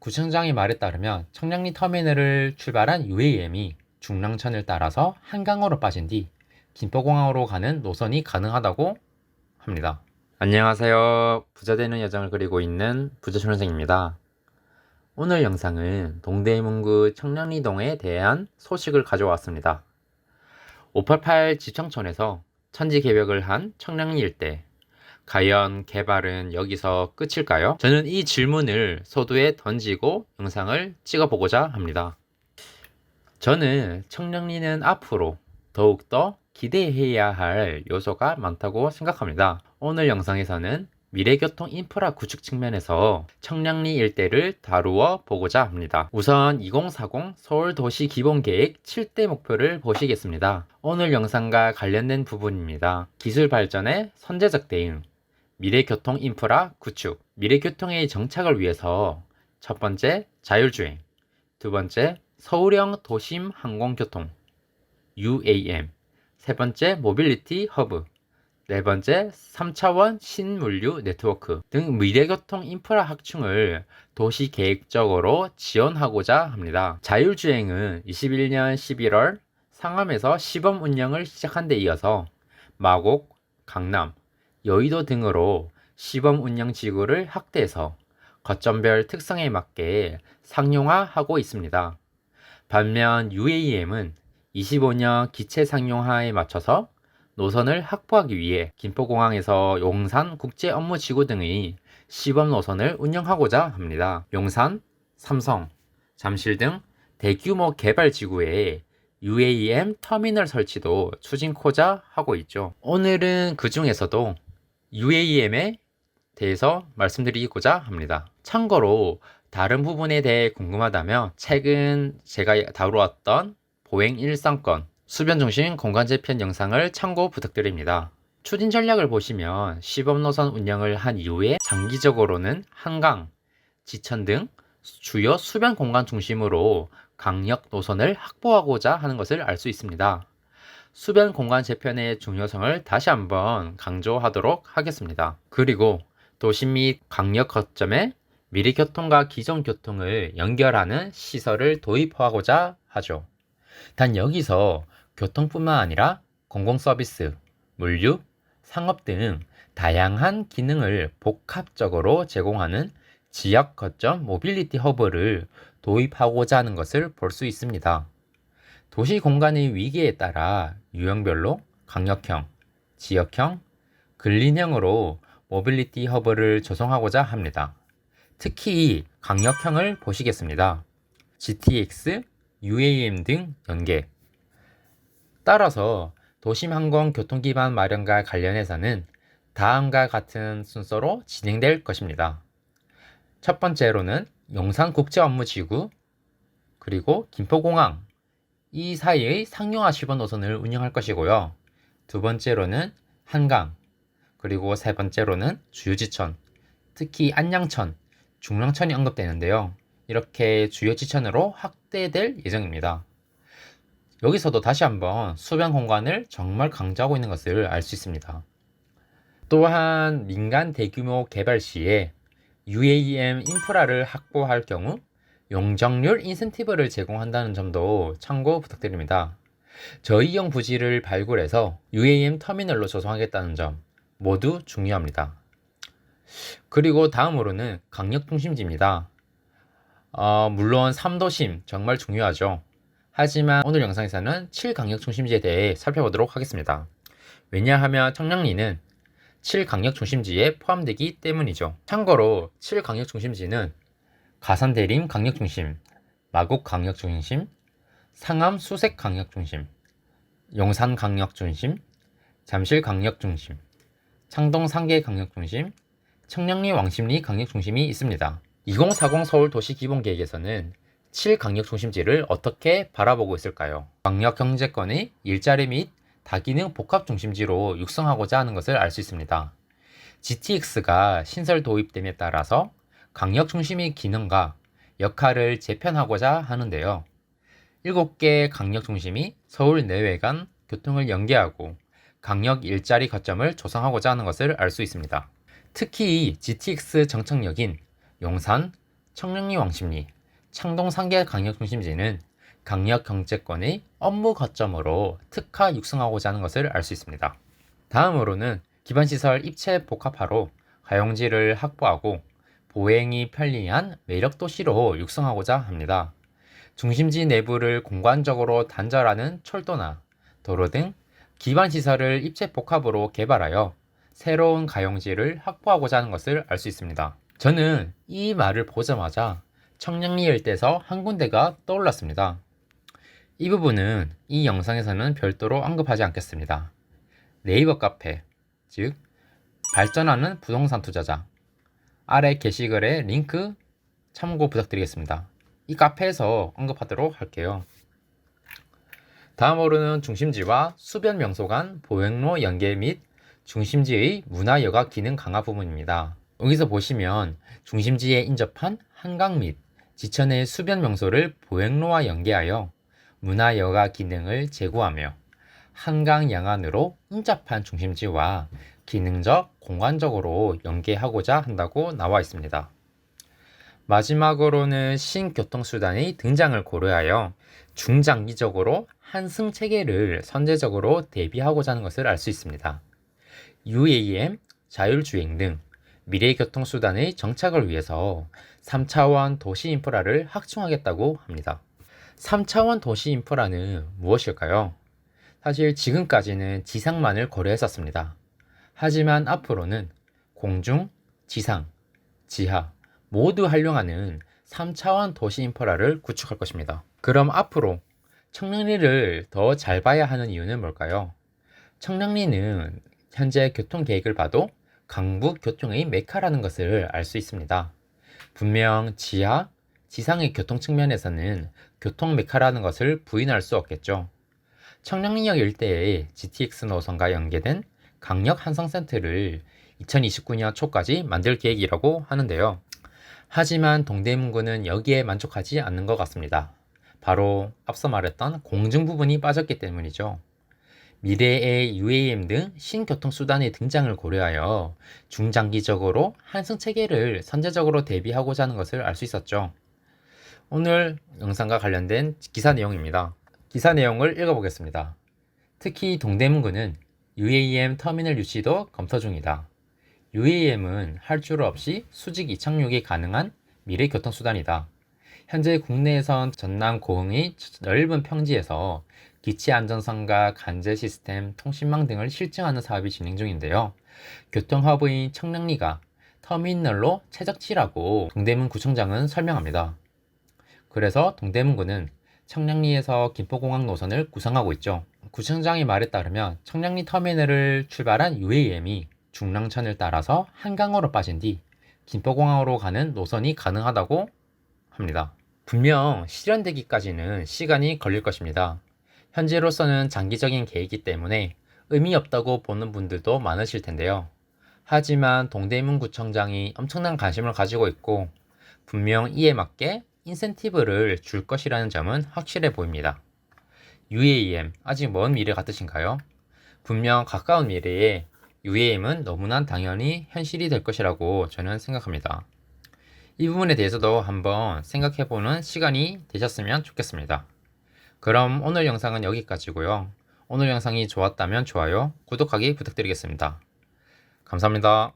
구청장의 말에 따르면 청량리 터미널을 출발한 UAM이 중랑천을 따라서 한강으로 빠진 뒤 김포공항으로 가는 노선이 가능하다고 합니다. 안녕하세요. 부자 되는 여정을 그리고 있는 부자촌생입니다. 오늘 영상은 동대문구 청량리동에 대한 소식을 가져왔습니다. 588 지청촌에서 천지 개벽을 한 청량리 일대, 과연 개발은 여기서 끝일까요? 저는 이 질문을 서두에 던지고 영상을 찍어보고자 합니다. 저는 청량리는 앞으로 더욱더 기대해야 할 요소가 많다고 생각합니다. 오늘 영상에서는 미래교통 인프라 구축 측면에서 청량리 일대를 다루어 보고자 합니다. 우선 2040 서울도시기본계획 7대 목표를 보시겠습니다. 오늘 영상과 관련된 부분입니다. 기술 발전의 선제적 대응, 미래교통 인프라 구축, 미래교통의 정착을 위해서 첫 번째 자율주행, 두 번째 서울형 도심 항공교통 UAM, 세 번째 모빌리티 허브, 네 번째 3차원 신물류 네트워크 등 미래교통 인프라 확충을 도시계획적으로 지원하고자 합니다. 자율주행은 21년 11월 상암에서 시범 운영을 시작한 데 이어서 마곡, 강남, 여의도 등으로 시범 운영 지구를 확대해서 거점별 특성에 맞게 상용화하고 있습니다. 반면 UAM은 25년 기체 상용화에 맞춰서 노선을 확보하기 위해 김포공항에서 용산 국제업무지구 등의 시범 노선을 운영하고자 합니다. 용산, 삼성, 잠실 등 대규모 개발 지구에 UAM 터미널 설치도 추진코자 하고 있죠. 오늘은 그 중에서도 UAM에 대해서 말씀드리고자 합니다. 참고로 다른 부분에 대해 궁금하다면 최근 제가 다루었던 보행 일상권 수변중심 공간제 편 영상을 참고 부탁드립니다. 추진 전략을 보시면 시범 노선 운영을 한 이후에 장기적으로는 한강, 지천 등 주요 수변 공간 중심으로 강력 노선을 확보하고자 하는 것을 알 수 있습니다. 수변 공간 재편의 중요성을 다시 한번 강조하도록 하겠습니다. 그리고 도심 및 강력 거점에 미래교통과 기존 교통을 연결하는 시설을 도입하고자 하죠. 단 여기서 교통뿐만 아니라 공공서비스, 물류, 상업 등 다양한 기능을 복합적으로 제공하는 지역 거점 모빌리티 허브를 도입하고자 하는 것을 볼 수 있습니다. 도시 공간의 위기에 따라 유형별로 강력형, 지역형, 근린형으로 모빌리티 허브를 조성하고자 합니다. 특히 강력형을 보시겠습니다. GTX, UAM 등 연계. 따라서 도심 항공 교통 기반 마련과 관련해서는 다음과 같은 순서로 진행될 것입니다. 첫 번째로는 용산국제업무지구, 그리고 김포공항, 이 사이의 상용화 시범 노선을 운영할 것이고요. 두 번째로는 한강, 그리고 세 번째로는 주요지천, 특히 안양천, 중랑천이 언급되는데요. 이렇게 주요 지천으로 확대될 예정입니다. 여기서도 다시 한번 수변 공간을 정말 강조하고 있는 것을 알 수 있습니다. 또한 민간 대규모 개발 시에 UAM 인프라를 확보할 경우 용적률 인센티브를 제공한다는 점도 참고 부탁드립니다. 저희형 부지를 발굴해서 UAM 터미널로 조성하겠다는 점 모두 중요합니다. 그리고 다음으로는 강력 중심지입니다. 물론 3도심 정말 중요하죠. 하지만 오늘 영상에서는 7강력 중심지에 대해 살펴보도록 하겠습니다. 왜냐하면 청량리는 7강력 중심지에 포함되기 때문이죠. 참고로 7강력 중심지는 가산 대림 강력 중심, 마곡 강력 중심, 상암 수색 강력 중심, 용산 강력 중심, 잠실 강력 중심, 창동 상계 강력 중심, 청량리 왕십리 강력 중심이 있습니다. 2040 서울 도시 기본 계획에서는 7강력 중심지를 어떻게 바라보고 있을까요? 강력 경제권의 일자리 및 다기능 복합 중심지로 육성하고자 하는 것을 알 수 있습니다. GTX가 신설 도입됨에 따라서 강력 중심의 기능과 역할을 재편하고자 하는데요. 7개 강력 중심이 서울 내외 간 교통을 연계하고 강력 일자리 거점을 조성하고자 하는 것을 알 수 있습니다. 특히 GTX 정착역인 용산, 청량리 왕십리, 창동 상계강력중심지는 강력 경제권의 업무 거점으로 특화 육성하고자 하는 것을 알 수 있습니다. 다음으로는 기반시설 입체 복합화로 가용지를 확보하고 보행이 편리한 매력 도시로 육성하고자 합니다. 중심지 내부를 공간적으로 단절하는 철도나 도로 등 기반시설을 입체 복합으로 개발하여 새로운 가용지를 확보하고자 하는 것을 알 수 있습니다. 저는 이 말을 보자마자 청량리 일대에서 한 군데가 떠올랐습니다. 이 부분은 이 영상에서는 별도로 언급하지 않겠습니다. 네이버 카페, 즉 발전하는 부동산 투자자, 아래 게시글에 링크 참고 부탁드리겠습니다. 이 카페에서 언급하도록 할게요. 다음으로는 중심지와 수변 명소 간 보행로 연계 및 중심지의 문화여가 기능 강화 부분입니다. 여기서 보시면 중심지에 인접한 한강 및 지천의 수변 명소를 보행로와 연계하여 문화여가 기능을 제고하며 한강 양안으로 인접한 중심지와 기능적, 공간적으로 연계하고자 한다고 나와 있습니다. 마지막으로는 신교통수단의 등장을 고려하여 중장기적으로 한승 체계를 선제적으로 대비하고자 하는 것을 알 수 있습니다. UAM, 자율주행 등 미래 교통수단의 정착을 위해서 3차원 도시 인프라를 확충하겠다고 합니다. 3차원 도시 인프라는 무엇일까요? 사실 지금까지는 지상만을 고려했었습니다. 하지만 앞으로는 공중, 지상, 지하 모두 활용하는 3차원 도시 인프라를 구축할 것입니다. 그럼 앞으로 청량리를 더 잘 봐야 하는 이유는 뭘까요? 청량리는 현재 교통 계획을 봐도 강북 교통의 메카라는 것을 알 수 있습니다. 분명 지하, 지상의 교통 측면에서는 교통 메카라는 것을 부인할 수 없겠죠. 청량리역 일대에 GTX 노선과 연계된 강력 한성센터를 2029년 초까지 만들 계획이라고 하는데요. 하지만 동대문구는 여기에 만족하지 않는 것 같습니다. 바로 앞서 말했던 공중 부분이 빠졌기 때문이죠. 미래의 UAM 등 신교통수단의 등장을 고려하여 중장기적으로 한승 체계를 선제적으로 대비하고자 하는 것을 알 수 있었죠. 오늘 영상과 관련된 기사 내용입니다. 기사 내용을 읽어보겠습니다. 특히 동대문구는 UAM 터미널 유치도 검토 중이다. UAM은 할줄 없이 수직 이착륙이 가능한 미래 교통수단이다. 현재 국내에선 전남 고흥의 넓은 평지에서 기체 안전성과 간제 시스템, 통신망 등을 실증하는 사업이 진행 중인데요. 교통허브인 청량리가 터미널로 최적지라고 동대문구청장은 설명합니다. 그래서 동대문구는 청량리에서 김포공항 노선을 구상하고 있죠. 구청장의 말에 따르면 청량리 터미널을 출발한 UAM이 중랑천을 따라서 한강으로 빠진 뒤 김포공항으로 가는 노선이 가능하다고 합니다. 분명 실현되기까지는 시간이 걸릴 것입니다. 현재로서는 장기적인 계획이기 때문에 의미 없다고 보는 분들도 많으실 텐데요. 하지만 동대문구청장이 엄청난 관심을 가지고 있고 분명 이에 맞게 인센티브를 줄 것이라는 점은 확실해 보입니다. UAM 아직 먼 미래 같으신가요? 분명 가까운 미래에 UAM은 너무나 당연히 현실이 될 것이라고 저는 생각합니다. 이 부분에 대해서도 한번 생각해보는 시간이 되셨으면 좋겠습니다. 그럼 오늘 영상은 여기까지고요. 오늘 영상이 좋았다면 좋아요, 구독하기 부탁드리겠습니다. 감사합니다.